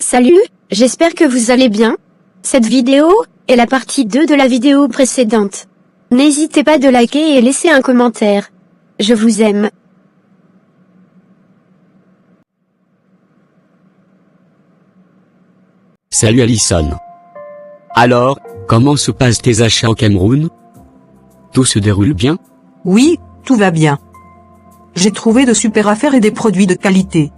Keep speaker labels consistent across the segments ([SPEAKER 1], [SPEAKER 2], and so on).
[SPEAKER 1] Salut, j'espère que vous allez bien. Cette vidéo est la partie 2 de la vidéo précédente. N'hésitez pas de liker et laisser un commentaire. Je vous aime.
[SPEAKER 2] Salut Alison. Alors, comment se passent tes achats au Cameroun? Tout se déroule bien?
[SPEAKER 3] Oui, tout va bien. J'ai trouvé de super affaires et des produits de qualité.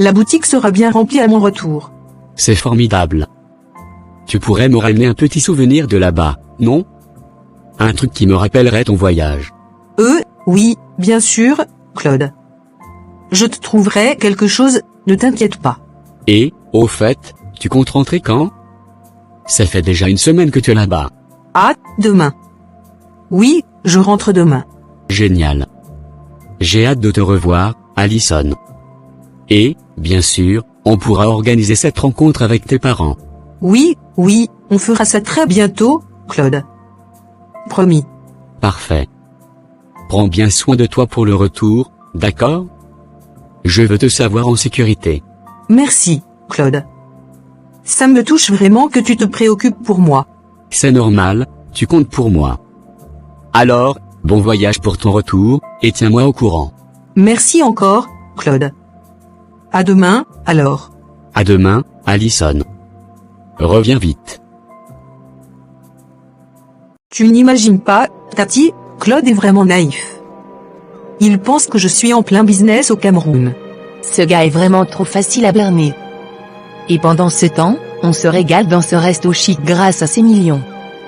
[SPEAKER 3] La boutique sera bien remplie à mon retour.
[SPEAKER 2] C'est formidable. Tu pourrais me ramener un petit souvenir de là-bas, non? Un truc qui me rappellerait ton voyage.
[SPEAKER 3] Oui, bien sûr, Claude. Je te trouverai quelque chose, ne t'inquiète pas.
[SPEAKER 2] Et, au fait, tu comptes rentrer quand? Ça fait déjà une semaine que tu es là-bas.
[SPEAKER 3] Ah, demain. Oui, je rentre demain.
[SPEAKER 2] Génial. J'ai hâte de te revoir, Alison. Et, bien sûr, on pourra organiser cette rencontre avec tes parents.
[SPEAKER 3] Oui, on fera ça très bientôt, Claude. Promis.
[SPEAKER 2] Parfait. Prends bien soin de toi pour le retour, d'accord? Je veux te savoir en sécurité.
[SPEAKER 3] Merci, Claude. Ça me touche vraiment que tu te préoccupes pour moi.
[SPEAKER 2] C'est normal, tu comptes pour moi. Alors, bon voyage pour ton retour, et tiens-moi au courant.
[SPEAKER 3] Merci encore, Claude. À demain, alors.
[SPEAKER 2] À demain, Alison. Reviens vite.
[SPEAKER 3] Tu n'imagines pas, Tati, Claude est vraiment naïf. Il pense que je suis en plein business au Cameroun.
[SPEAKER 4] Ce gars est vraiment trop facile à berner. Et pendant ce temps, on se régale dans ce resto chic grâce à ces millions.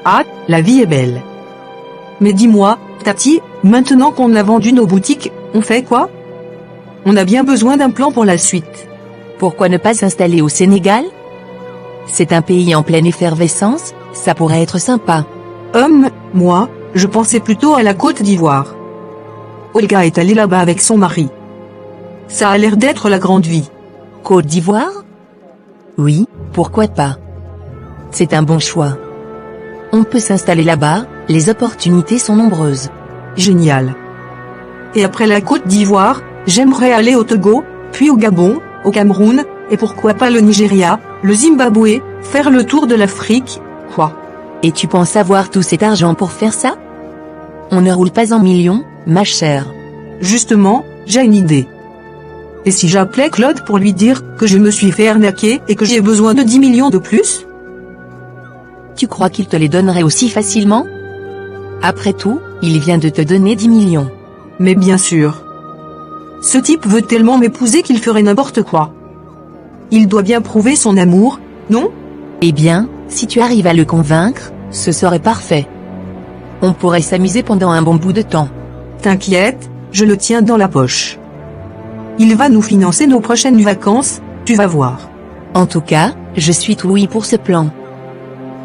[SPEAKER 3] Ah, la vie est belle. Mais dis-moi, Tati, maintenant qu'on a vendu nos boutiques, on fait quoi? On a bien besoin d'un plan pour la suite.
[SPEAKER 4] Pourquoi ne pas s'installer au Sénégal? C'est un pays en pleine effervescence, ça pourrait être sympa.
[SPEAKER 3] Moi, je pensais plutôt à la Côte d'Ivoire. Olga est allée là-bas avec son mari. Ça a l'air d'être la grande vie.
[SPEAKER 4] Côte d'Ivoire? Oui, pourquoi pas. C'est un bon choix. On peut s'installer là-bas, les opportunités sont nombreuses.
[SPEAKER 3] Génial. Et après la Côte d'Ivoire, j'aimerais aller au Togo, puis au Gabon, au Cameroun, et pourquoi pas le Nigeria, le Zimbabwe, faire le tour de l'Afrique, quoi.
[SPEAKER 4] Et tu penses avoir tout cet argent pour faire ça? On ne roule pas en millions, ma chère.
[SPEAKER 3] Justement, j'ai une idée. Et si j'appelais Claude pour lui dire que je me suis fait arnaquer et que j'ai besoin de 10 millions de plus?
[SPEAKER 4] Tu crois qu'il te les donnerait aussi facilement? Après tout, il vient de te donner 10 millions.
[SPEAKER 3] Mais bien sûr. Ce type veut tellement m'épouser qu'il ferait n'importe quoi. Il doit bien prouver son amour, non?
[SPEAKER 4] Eh bien, si tu arrives à le convaincre, ce serait parfait. On pourrait s'amuser pendant un bon bout de temps.
[SPEAKER 3] T'inquiète, je le tiens dans la poche. Il va nous financer nos prochaines vacances, tu vas voir.
[SPEAKER 4] En tout cas, je suis tout oui pour ce plan.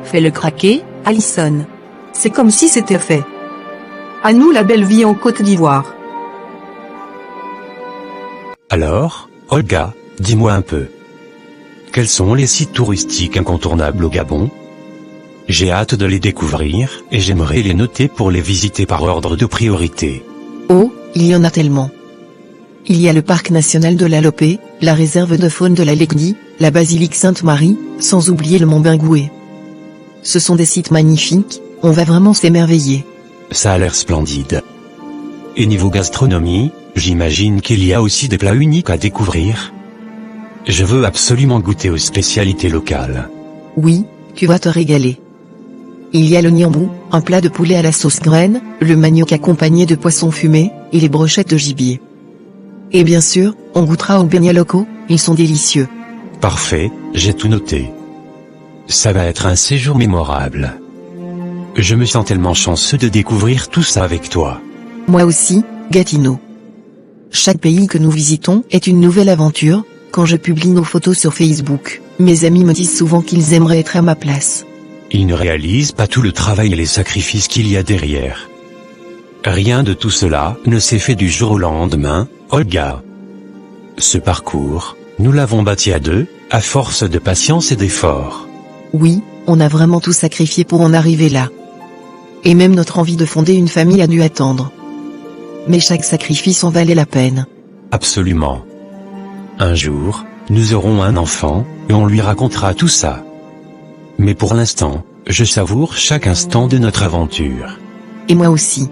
[SPEAKER 4] Fais-le craquer, Alison.
[SPEAKER 3] C'est comme si c'était fait. À nous la belle vie en Côte d'Ivoire.
[SPEAKER 5] Alors, Olga, dis-moi un peu. Quels sont les sites touristiques incontournables au Gabon? J'ai hâte de les découvrir, et j'aimerais les noter pour les visiter par ordre de priorité.
[SPEAKER 6] Oh, il y en a tellement. Il y a le parc national de la Lopé, la réserve de faune de la Legni, la basilique Sainte-Marie, sans oublier le mont Bingoué. Ce sont des sites magnifiques, on va vraiment s'émerveiller.
[SPEAKER 5] Ça a l'air splendide. Et niveau gastronomie, j'imagine qu'il y a aussi des plats uniques à découvrir. Je veux absolument goûter aux spécialités locales.
[SPEAKER 6] Oui, tu vas te régaler. Il y a le niambou, un plat de poulet à la sauce graine, le manioc accompagné de poisson fumé, et les brochettes de gibier. Et bien sûr, on goûtera aux beignets locaux, ils sont délicieux.
[SPEAKER 5] Parfait, j'ai tout noté. Ça va être un séjour mémorable. Je me sens tellement chanceux de découvrir tout ça avec toi.
[SPEAKER 6] Moi aussi, Gatineau. Chaque pays que nous visitons est une nouvelle aventure. Quand je publie nos photos sur Facebook, mes amis me disent souvent qu'ils aimeraient être à ma place.
[SPEAKER 5] Ils ne réalisent pas tout le travail et les sacrifices qu'il y a derrière. Rien de tout cela ne s'est fait du jour au lendemain, Olga. Ce parcours, nous l'avons bâti à deux, à force de patience et d'efforts.
[SPEAKER 6] Oui, on a vraiment tout sacrifié pour en arriver là. Et même notre envie de fonder une famille a dû attendre. Mais chaque sacrifice en valait la peine.
[SPEAKER 5] Absolument. Un jour, nous aurons un enfant, et on lui racontera tout ça. Mais pour l'instant, je savoure chaque instant de notre aventure.
[SPEAKER 6] Et moi aussi.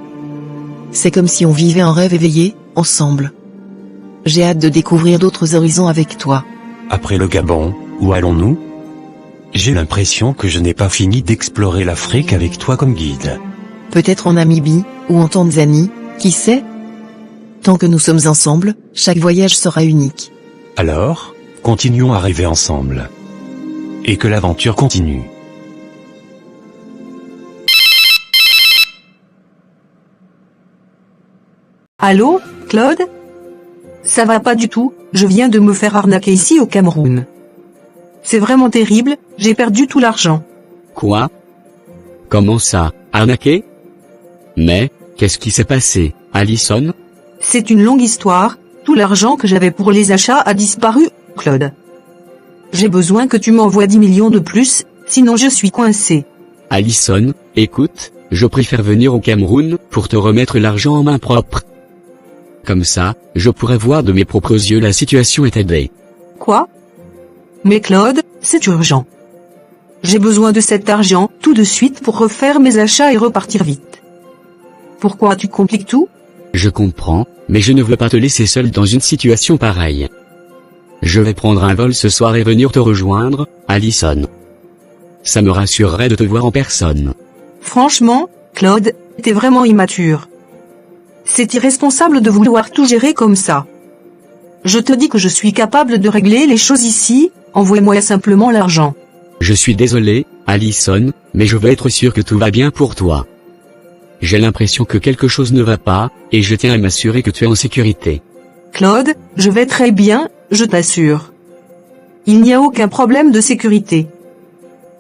[SPEAKER 6] C'est comme si on vivait un rêve éveillé, ensemble. J'ai hâte de découvrir d'autres horizons avec toi.
[SPEAKER 5] Après le Gabon, où allons-nous? J'ai l'impression que je n'ai pas fini d'explorer l'Afrique avec toi comme guide.
[SPEAKER 6] Peut-être en Namibie, ou en Tanzanie, qui sait? Tant que nous sommes ensemble, chaque voyage sera unique.
[SPEAKER 5] Alors, continuons à rêver ensemble. Et que l'aventure continue.
[SPEAKER 3] Allô, Claude? Ça va pas du tout, je viens de me faire arnaquer ici au Cameroun. C'est vraiment terrible, j'ai perdu tout l'argent.
[SPEAKER 2] Quoi? Comment ça, arnaqué? Mais, qu'est-ce qui s'est passé, Alison?
[SPEAKER 3] C'est une longue histoire, tout l'argent que j'avais pour les achats a disparu, Claude. J'ai besoin que tu m'envoies 10 millions de plus, sinon je suis coincé.
[SPEAKER 2] Alison, écoute, je préfère venir au Cameroun pour te remettre l'argent en main propre. Comme ça, je pourrais voir de mes propres yeux la situation et t'aider.
[SPEAKER 3] Quoi? Mais Claude, c'est urgent. J'ai besoin de cet argent tout de suite pour refaire mes achats et repartir vite. Pourquoi tu compliques tout?
[SPEAKER 2] Je comprends, mais je ne veux pas te laisser seul dans une situation pareille. Je vais prendre un vol ce soir et venir te rejoindre, Alison. Ça me rassurerait de te voir en personne.
[SPEAKER 3] Franchement, Claude, t'es vraiment immature. C'est irresponsable de vouloir tout gérer comme ça. Je te dis que je suis capable de régler les choses ici, envoie-moi simplement l'argent.
[SPEAKER 2] Je suis désolé, Alison, mais je veux être sûr que tout va bien pour toi. J'ai l'impression que quelque chose ne va pas, et je tiens à m'assurer que tu es en sécurité.
[SPEAKER 3] Claude, je vais très bien, je t'assure. Il n'y a aucun problème de sécurité.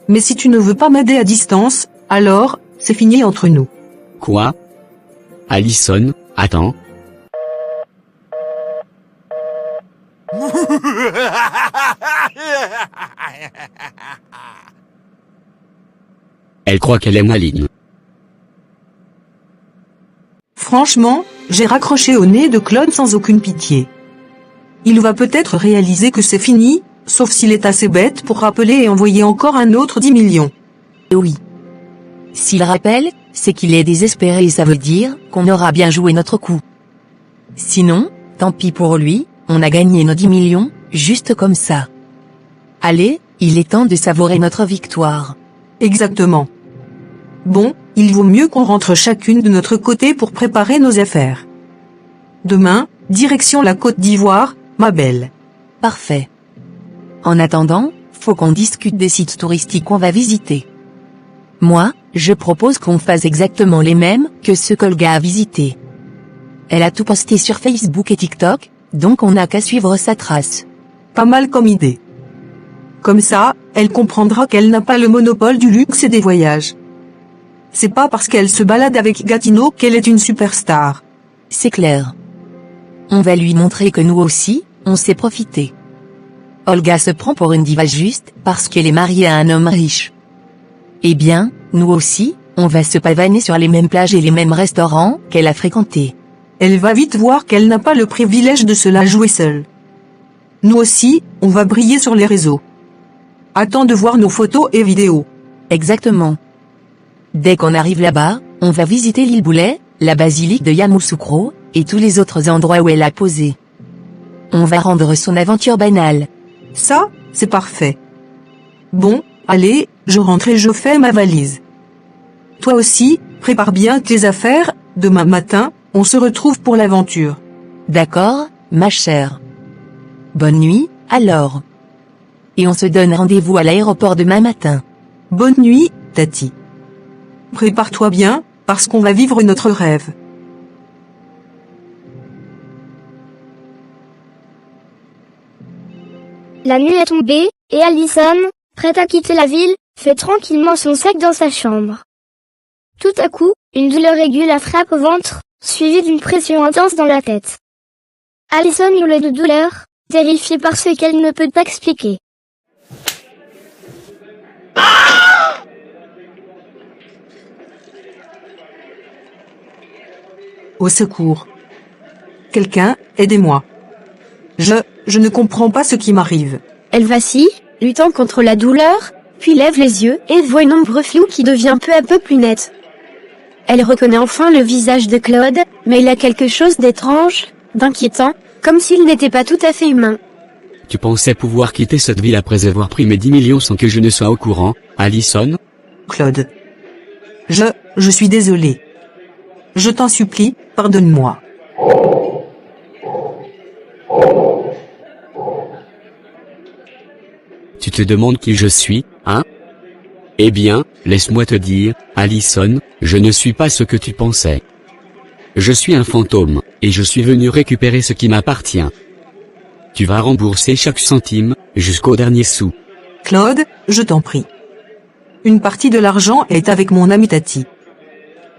[SPEAKER 3] Mais si tu ne veux pas m'aider à distance, alors, c'est fini entre nous.
[SPEAKER 2] Quoi? Alison, attends. Elle croit qu'elle est maligne.
[SPEAKER 3] Franchement, j'ai raccroché au nez de Claude sans aucune pitié. Il va peut-être réaliser que c'est fini, sauf s'il est assez bête pour rappeler et envoyer encore un autre 10 millions.
[SPEAKER 4] Oui. S'il rappelle, c'est qu'il est désespéré et ça veut dire qu'on aura bien joué notre coup. Sinon, tant pis pour lui, on a gagné nos 10 millions, juste comme ça. Allez, il est temps de savourer notre victoire.
[SPEAKER 3] Exactement. Bon, il vaut mieux qu'on rentre chacune de notre côté pour préparer nos affaires. Demain, direction la Côte d'Ivoire, ma belle.
[SPEAKER 4] Parfait. En attendant, faut qu'on discute des sites touristiques qu'on va visiter. Moi, je propose qu'on fasse exactement les mêmes que ceux qu'Olga a visités. Elle a tout posté sur Facebook et TikTok, donc on n'a qu'à suivre sa trace.
[SPEAKER 3] Pas mal comme idée. Comme ça, elle comprendra qu'elle n'a pas le monopole du luxe et des voyages. C'est pas parce qu'elle se balade avec Gatineau qu'elle est une superstar.
[SPEAKER 4] C'est clair. On va lui montrer que nous aussi, on sait profiter. Olga se prend pour une diva juste parce qu'elle est mariée à un homme riche. Eh bien, nous aussi, on va se pavaner sur les mêmes plages et les mêmes restaurants qu'elle a fréquentés.
[SPEAKER 3] Elle va vite voir qu'elle n'a pas le privilège de se la jouer seule. Nous aussi, on va briller sur les réseaux. Attends de voir nos photos et vidéos.
[SPEAKER 4] Exactement. Dès qu'on arrive là-bas, on va visiter l'île Boulet, la basilique de Yamoussoukro, et tous les autres endroits où elle a posé. On va rendre son aventure banale.
[SPEAKER 3] Ça, c'est parfait. Bon, allez, je rentre et je fais ma valise. Toi aussi, prépare bien tes affaires, demain matin, on se retrouve pour l'aventure.
[SPEAKER 4] D'accord, ma chère. Bonne nuit, alors. Et on se donne rendez-vous à l'aéroport demain matin.
[SPEAKER 3] Bonne nuit, Tati. Prépare-toi bien, parce qu'on va vivre notre rêve.
[SPEAKER 7] La nuit est tombée, et Alison, prête à quitter la ville, fait tranquillement son sac dans sa chambre. Tout à coup, une douleur aiguë la frappe au ventre, suivie d'une pression intense dans la tête. Alison hurle de douleur, terrifiée par ce qu'elle ne peut pas expliquer.
[SPEAKER 3] Au secours. Quelqu'un, aidez-moi. Je ne comprends pas ce qui m'arrive.
[SPEAKER 1] Elle vacille, luttant contre la douleur, puis lève les yeux et voit une ombre floue qui devient peu à peu plus nette. Elle reconnaît enfin le visage de Claude, mais il a quelque chose d'étrange, d'inquiétant, comme s'il n'était pas tout à fait humain.
[SPEAKER 2] Tu pensais pouvoir quitter cette ville après avoir pris mes 10 millions sans que je ne sois au courant, Allison?
[SPEAKER 3] Claude. Je suis désolé. Je t'en supplie, pardonne-moi.
[SPEAKER 2] Tu te demandes qui je suis, hein? Eh bien, laisse-moi te dire, Allison, je ne suis pas ce que tu pensais. Je suis un fantôme, et je suis venu récupérer ce qui m'appartient. Tu vas rembourser chaque centime, jusqu'au dernier sou.
[SPEAKER 3] Claude, je t'en prie. Une partie de l'argent est avec mon amie Tati.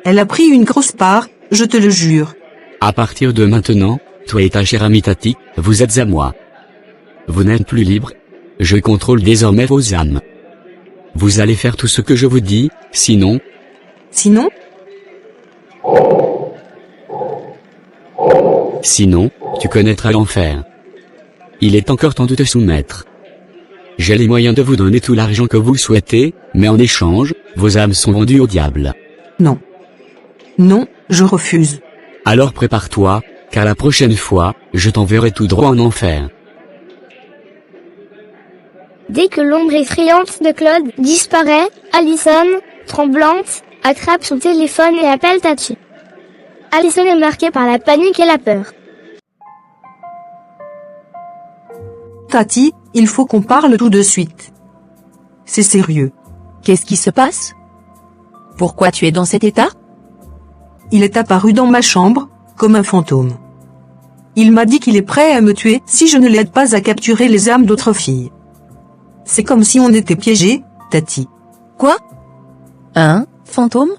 [SPEAKER 3] Elle a pris une grosse part, je te le jure.
[SPEAKER 2] À partir de maintenant, toi et ta chère amie Tati, vous êtes à moi. Vous n'êtes plus libre. Je contrôle désormais vos âmes. Vous allez faire tout ce que je vous dis, sinon...
[SPEAKER 3] Sinon?
[SPEAKER 2] Sinon, tu connaîtras l'enfer. Il est encore temps de te soumettre. J'ai les moyens de vous donner tout l'argent que vous souhaitez, mais en échange, vos âmes sont vendues au diable.
[SPEAKER 3] Non. Non, je refuse.
[SPEAKER 2] Alors prépare-toi, car la prochaine fois, je t'enverrai tout droit en enfer.
[SPEAKER 7] Dès que l'ombre effrayante de Claude disparaît, Allison, tremblante, attrape son téléphone et appelle Tati. Allison est marquée par la panique et la peur.
[SPEAKER 3] Tati, il faut qu'on parle tout de suite. C'est sérieux.
[SPEAKER 4] Qu'est-ce qui se passe? Pourquoi tu es dans cet état?
[SPEAKER 3] Il est apparu dans ma chambre, comme un fantôme. Il m'a dit qu'il est prêt à me tuer si je ne l'aide pas à capturer les âmes d'autres filles. C'est comme si on était piégés, Tati.
[SPEAKER 4] Quoi? Un fantôme?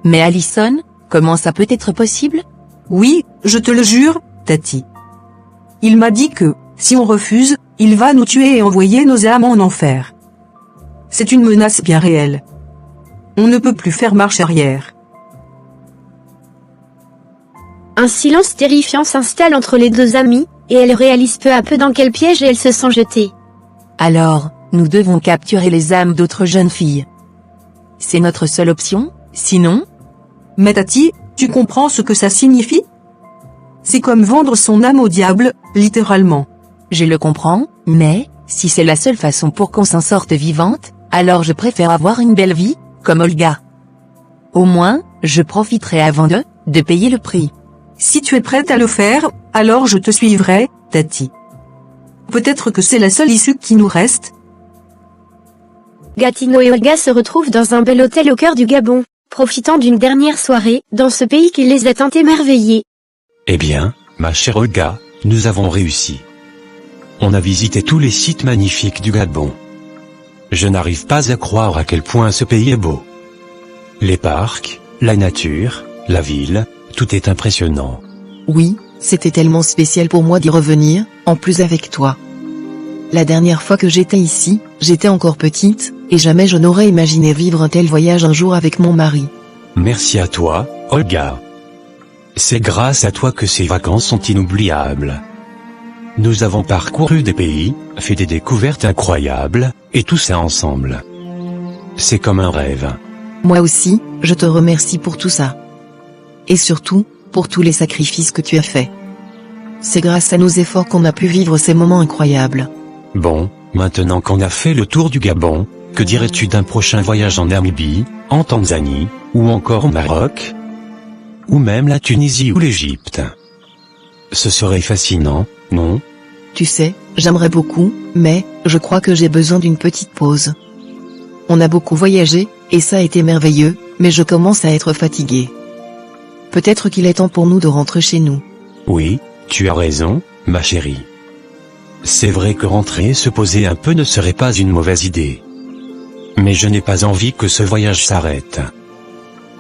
[SPEAKER 4] Mais Allison, comment ça peut être possible?
[SPEAKER 3] Oui, je te le jure, Tati. Il m'a dit que, si on refuse, il va nous tuer et envoyer nos âmes en enfer. C'est une menace bien réelle. On ne peut plus faire marche arrière.
[SPEAKER 1] Un silence terrifiant s'installe entre les deux amies, et elles réalisent peu à peu dans quel piège elles se sont jetées.
[SPEAKER 4] Alors, nous devons capturer les âmes d'autres jeunes filles. C'est notre seule option, sinon?
[SPEAKER 3] Mais Tati, tu comprends ce que ça signifie? C'est comme vendre son âme au diable, littéralement.
[SPEAKER 4] Je le comprends, mais, si c'est la seule façon pour qu'on s'en sorte vivante, alors je préfère avoir une belle vie, comme Olga. Au moins, je profiterai avant de payer le prix.
[SPEAKER 3] Si tu es prête à le faire, alors je te suivrai, Tati. Peut-être que c'est la seule issue qui nous reste.
[SPEAKER 1] Gatineau et Olga se retrouvent dans un bel hôtel au cœur du Gabon, profitant d'une dernière soirée, dans ce pays qui les a tant émerveillés.
[SPEAKER 5] Eh bien, ma chère Olga, nous avons réussi. On a visité tous les sites magnifiques du Gabon. Je n'arrive pas à croire à quel point ce pays est beau. Les parcs, la nature, la ville, tout est impressionnant.
[SPEAKER 6] Oui, c'était tellement spécial pour moi d'y revenir, en plus avec toi. La dernière fois que j'étais ici, j'étais encore petite, et jamais je n'aurais imaginé vivre un tel voyage un jour avec mon mari.
[SPEAKER 5] Merci à toi, Olga. C'est grâce à toi que ces vacances sont inoubliables. Nous avons parcouru des pays, fait des découvertes incroyables, et tout ça ensemble. C'est comme un rêve.
[SPEAKER 6] Moi aussi, je te remercie pour tout ça. Et surtout, pour tous les sacrifices que tu as faits. C'est grâce à nos efforts qu'on a pu vivre ces moments incroyables.
[SPEAKER 5] Bon, maintenant qu'on a fait le tour du Gabon, que dirais-tu d'un prochain voyage en Namibie, en Tanzanie, ou encore au Maroc? Ou même la Tunisie ou l'Égypte? Ce serait fascinant, non?
[SPEAKER 6] Tu sais, j'aimerais beaucoup, mais, je crois que j'ai besoin d'une petite pause. On a beaucoup voyagé, et ça a été merveilleux, mais je commence à être fatiguée. Peut-être qu'il est temps pour nous de rentrer chez nous.
[SPEAKER 5] Oui, tu as raison, ma chérie. C'est vrai que rentrer et se poser un peu ne serait pas une mauvaise idée. Mais je n'ai pas envie que ce voyage s'arrête.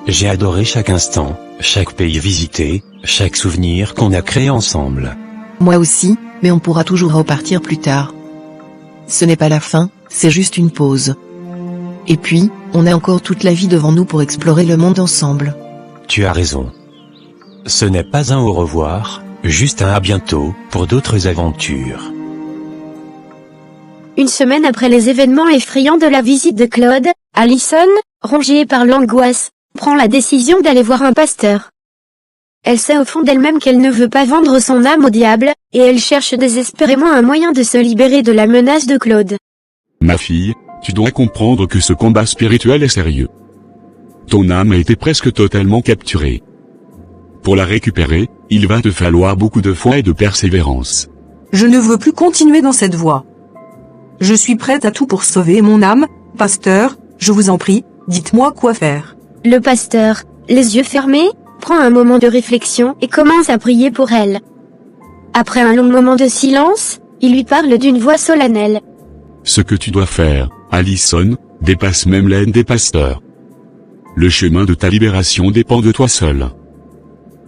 [SPEAKER 5] J'ai adoré chaque instant, chaque pays visité, chaque souvenir qu'on a créé ensemble.
[SPEAKER 6] Moi aussi, mais on pourra toujours repartir plus tard. Ce n'est pas la fin, c'est juste une pause. Et puis, on a encore toute la vie devant nous pour explorer le monde ensemble.
[SPEAKER 5] Tu as raison. Ce n'est pas un au revoir, Juste un à bientôt, pour d'autres aventures.
[SPEAKER 1] Une semaine après les événements effrayants de la visite de Claude, Allison, rongée par l'angoisse, prend la décision d'aller voir un pasteur. Elle sait au fond d'elle-même qu'elle ne veut pas vendre son âme au diable, et elle cherche désespérément un moyen de se libérer de la menace de Claude.
[SPEAKER 8] Ma fille, tu dois comprendre que ce combat spirituel est sérieux. Ton âme a été presque totalement capturée. Pour la récupérer, il va te falloir beaucoup de foi et de persévérance.
[SPEAKER 3] Je ne veux plus continuer dans cette voie. Je suis prête à tout pour sauver mon âme, pasteur, je vous en prie, dites-moi quoi faire.
[SPEAKER 1] Le pasteur, les yeux fermés, prend un moment de réflexion et commence à prier pour elle. Après un long moment de silence, il lui parle d'une voix solennelle.
[SPEAKER 8] Ce que tu dois faire, Allison, dépasse même l'aide des pasteurs. Le chemin de ta libération dépend de toi seul.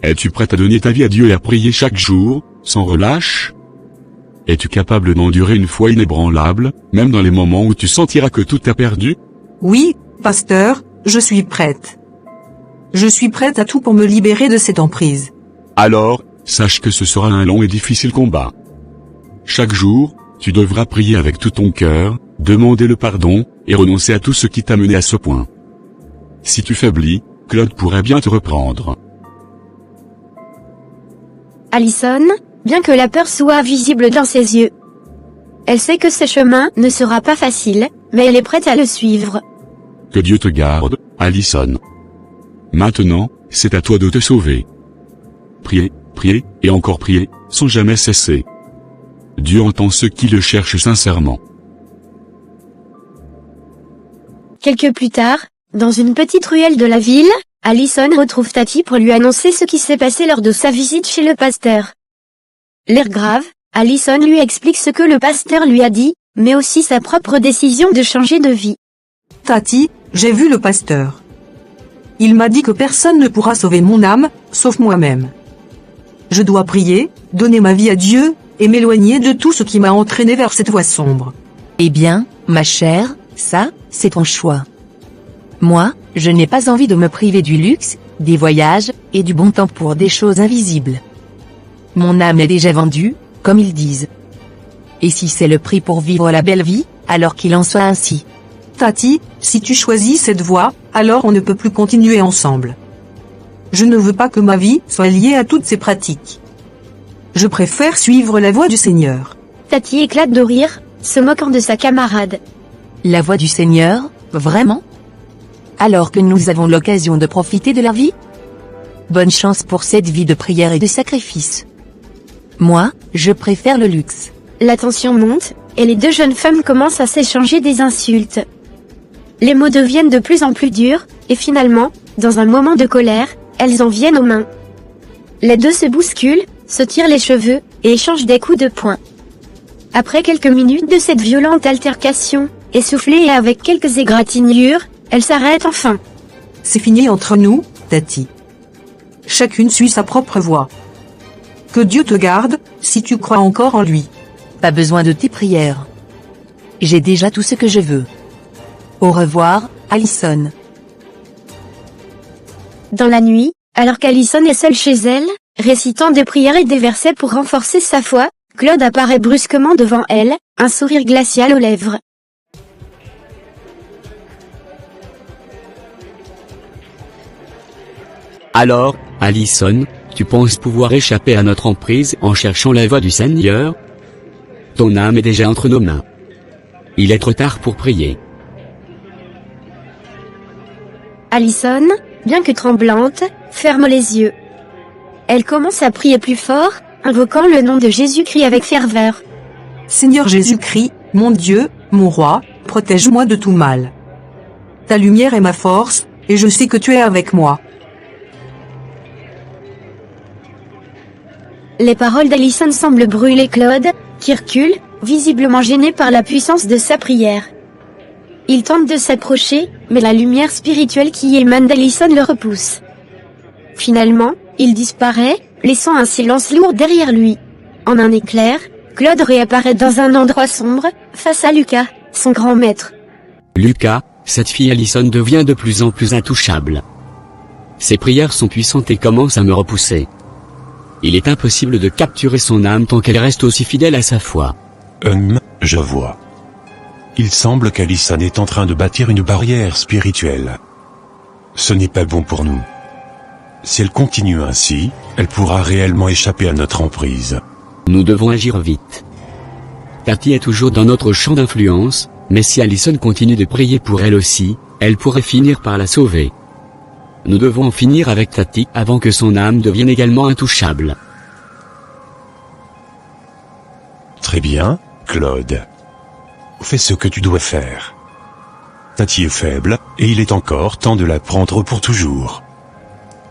[SPEAKER 8] Es-tu prête à donner ta vie à Dieu et à prier chaque jour, sans relâche? Es-tu capable d'endurer une foi inébranlable, même dans les moments où tu sentiras que tout est perdu?
[SPEAKER 3] Oui, pasteur, je suis prête. Je suis prête à tout pour me libérer de cette emprise.
[SPEAKER 8] Alors, sache que ce sera un long et difficile combat. Chaque jour, tu devras prier avec tout ton cœur, demander le pardon, et renoncer à tout ce qui t'a mené à ce point. Si tu faiblis, Claude pourrait bien te reprendre.
[SPEAKER 1] Allison, bien que la peur soit visible dans ses yeux. Elle sait que ce chemin ne sera pas facile, mais elle est prête à le suivre.
[SPEAKER 8] Que Dieu te garde, Allison. Maintenant, c'est à toi de te sauver. Priez, priez, et encore priez, sans jamais cesser. Dieu entend ceux qui le cherchent sincèrement.
[SPEAKER 1] Quelques plus tard, dans une petite ruelle de la ville, Allison retrouve Tati pour lui annoncer ce qui s'est passé lors de sa visite chez le pasteur. L'air grave, Allison lui explique ce que le pasteur lui a dit, mais aussi sa propre décision de changer de vie.
[SPEAKER 3] Tati, j'ai vu le pasteur. Il m'a dit que personne ne pourra sauver mon âme, sauf moi-même. Je dois prier, donner ma vie à Dieu, et m'éloigner de tout ce qui m'a entraîné vers cette voie sombre.
[SPEAKER 4] Eh bien, ma chère, ça, c'est ton choix. Moi, je n'ai pas envie de me priver du luxe, des voyages, et du bon temps pour des choses invisibles. Mon âme est déjà vendue, comme ils disent. Et si c'est le prix pour vivre la belle vie, alors qu'il en soit ainsi.
[SPEAKER 3] Tati, si tu choisis cette voie, alors on ne peut plus continuer ensemble. Je ne veux pas que ma vie soit liée à toutes ces pratiques. Je préfère suivre la voie du Seigneur.
[SPEAKER 1] Tati éclate de rire, se moquant de sa camarade.
[SPEAKER 4] La voix du Seigneur, vraiment? Alors que nous avons l'occasion de profiter de la vie? Bonne chance pour cette vie de prière et de sacrifice. Moi, je préfère le luxe.
[SPEAKER 1] La tension monte, et les deux jeunes femmes commencent à s'échanger des insultes. Les mots deviennent de plus en plus durs, et finalement, dans un moment de colère, elles en viennent aux mains. Les deux se bousculent, se tirent les cheveux, et échangent des coups de poing. Après quelques minutes de cette violente altercation, essoufflée et avec quelques égratignures, elles s'arrêtent enfin.
[SPEAKER 3] C'est fini entre nous, Tati. Chacune suit sa propre voie. Que Dieu te garde, si tu crois encore en lui.
[SPEAKER 4] Pas besoin de tes prières. J'ai déjà tout ce que je veux. Au revoir, Allison.
[SPEAKER 1] Dans la nuit, alors qu'Allison est seule chez elle, récitant des prières et des versets pour renforcer sa foi, Claude apparaît brusquement devant elle, un sourire glacial aux lèvres.
[SPEAKER 2] Alors, Allison, tu penses pouvoir échapper à notre emprise en cherchant la voie du Seigneur? Ton âme est déjà entre nos mains. Il est trop tard pour prier.
[SPEAKER 1] Allison, bien que tremblante, ferme les yeux. Elle commence à prier plus fort, invoquant le nom de Jésus-Christ avec ferveur.
[SPEAKER 3] Seigneur Jésus-Christ, mon Dieu, mon roi, protège-moi de tout mal. Ta lumière est ma force, et je sais que tu es avec moi.
[SPEAKER 1] Les paroles d'Allison semblent brûler Claude, qui recule, visiblement gêné par la puissance de sa prière. Il tente de s'approcher, mais la lumière spirituelle qui émane d'Allison le repousse. Finalement, il disparaît, laissant un silence lourd derrière lui. En un éclair, Claude réapparaît dans un endroit sombre, face à Lucas, son grand maître.
[SPEAKER 2] Lucas, cette fille Allison devient de plus en plus intouchable. Ses prières sont puissantes et commencent à me repousser. Il est impossible de capturer son âme tant qu'elle reste aussi fidèle à sa foi.
[SPEAKER 5] Je vois. Il semble qu'Alison est en train de bâtir une barrière spirituelle. Ce n'est pas bon pour nous. Si elle continue ainsi, elle pourra réellement échapper à notre emprise.
[SPEAKER 2] Nous devons agir vite. Tati est toujours dans notre champ d'influence, mais si Alison continue de prier pour elle aussi, elle pourrait finir par la sauver. Nous devons en finir avec Tati avant que son âme devienne également intouchable.
[SPEAKER 5] Très bien, Claude. Fais ce que tu dois faire. Tati est faible, et il est encore temps de la prendre pour toujours.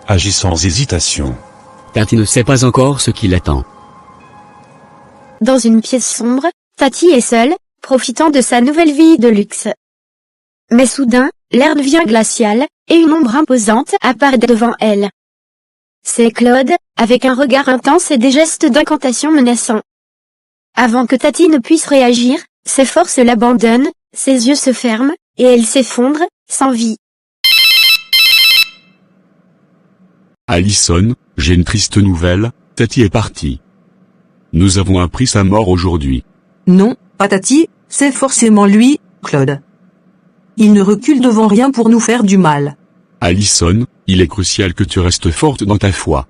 [SPEAKER 5] Agis sans hésitation.
[SPEAKER 2] Tati ne sait pas encore ce qui l'attend.
[SPEAKER 1] Dans une pièce sombre, Tati est seule, profitant de sa nouvelle vie de luxe. Mais soudain, l'air devient glacial, et une ombre imposante apparaît devant elle. C'est Claude, avec un regard intense et des gestes d'incantation menaçants. Avant que Tati ne puisse réagir, ses forces l'abandonnent, ses yeux se ferment, et elle s'effondre, sans vie.
[SPEAKER 8] Alison, j'ai une triste nouvelle, Tati est partie. Nous avons appris sa mort aujourd'hui.
[SPEAKER 3] Non, pas Tati, c'est forcément lui, Claude. Il ne recule devant rien pour nous faire du mal.
[SPEAKER 8] Alison, il est crucial que tu restes forte dans ta foi.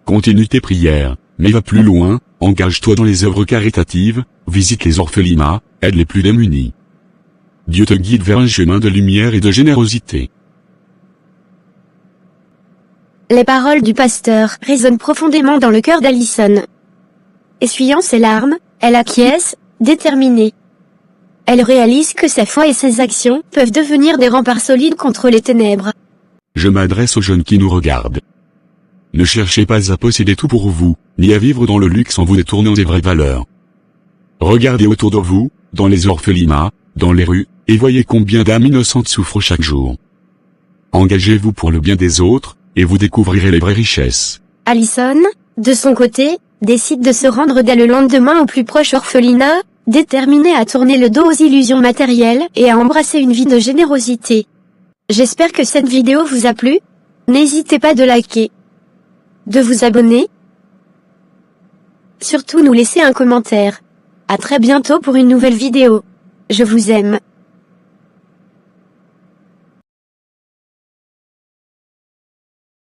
[SPEAKER 8] Continue tes prières, mais va plus loin, engage-toi dans les œuvres caritatives, visite les orphelinats, aide les plus démunis. Dieu te guide vers un chemin de lumière et de générosité.
[SPEAKER 1] Les paroles du pasteur résonnent profondément dans le cœur d'Alison. Essuyant ses larmes, elle acquiesce, déterminée. Elle réalise que sa foi et ses actions peuvent devenir des remparts solides contre les ténèbres.
[SPEAKER 8] Je m'adresse aux jeunes qui nous regardent. Ne cherchez pas à posséder tout pour vous, ni à vivre dans le luxe en vous détournant des vraies valeurs. Regardez autour de vous, dans les orphelinats, dans les rues, et voyez combien d'âmes innocentes souffrent chaque jour. Engagez-vous pour le bien des autres, et vous découvrirez les vraies richesses.
[SPEAKER 1] Alison, de son côté, décide de se rendre dès le lendemain au plus proche orphelinat, déterminée à tourner le dos aux illusions matérielles et à embrasser une vie de générosité. J'espère que cette vidéo vous a plu. N'hésitez pas de liker, de vous abonner, surtout nous laisser un commentaire. À très bientôt pour une nouvelle vidéo. Je vous aime.